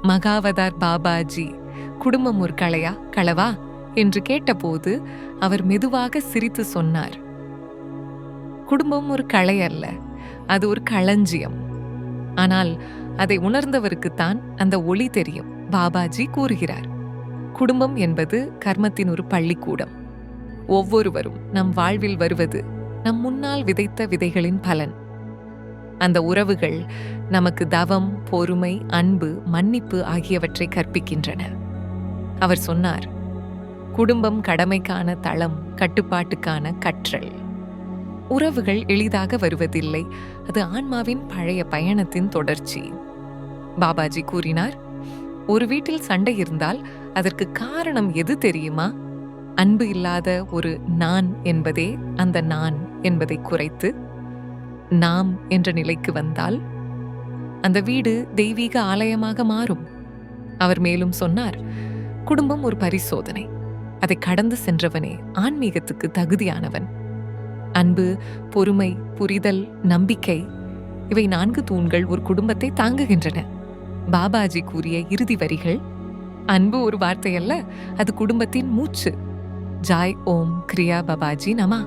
மகாவதார் பாபாஜி குடும்பம் ஒரு களவா என்று கேட்டபோது அவர் மெதுவாக சிரித்து சொன்னார், குடும்பம் ஒரு களை அல்ல, அது ஒரு களஞ்சியம். ஆனால் அதை உணர்ந்தவருக்குத்தான் அந்த ஒளி தெரியும். பாபாஜி கூறுகிறார், குடும்பம் என்பது கர்மத்தின் ஒரு பள்ளிக்கூடம். ஒவ்வொருவரும் நம் வாழ்வில் வருவது நம் முன்னால் விதைத்த விதைகளின் பலன். அந்த உறவுகள் நமக்கு தவம், பொறுமை, அன்பு, மன்னிப்பு ஆகியவற்றை கற்பிக்கின்றன. அவர் சொன்னார், குடும்பம் கடமைக்கான தளம், கட்டுப்பாட்டுக்கான கற்றல். உறவுகள் எளிதாக வருவதில்லை, அது ஆன்மாவின் பழைய பயணத்தின் தொடர்ச்சி. பாபாஜி கூறினார், ஒரு வீட்டில் சண்டை இருந்தால் அதற்கு காரணம் எது தெரியுமா? அன்பு இல்லாத ஒரு நான் என்பதே அந்த நான் என்பதை குறைத்து நாம் என்ற நிலைக்கு வந்தால் அந்த வீடு தெய்வீக ஆலயமாக மாறும். அவர் மேலும் சொன்னார், குடும்பம் ஒரு பரிசோதனை. அதை கடந்து சென்றவனே ஆன்மீகத்துக்கு தகுதியானவன். அன்பு, பொறுமை, புரிதல், நம்பிக்கை, இவை 4 தூண்கள் ஒரு குடும்பத்தை தாங்குகின்றன. பாபாஜி கூறிய இறுதி வரிகள், அன்பு ஒரு வார்த்தை அல்ல, அது குடும்பத்தின் மூச்சு. ஜாய் ஓம் கிரியா பாபாஜி நமா.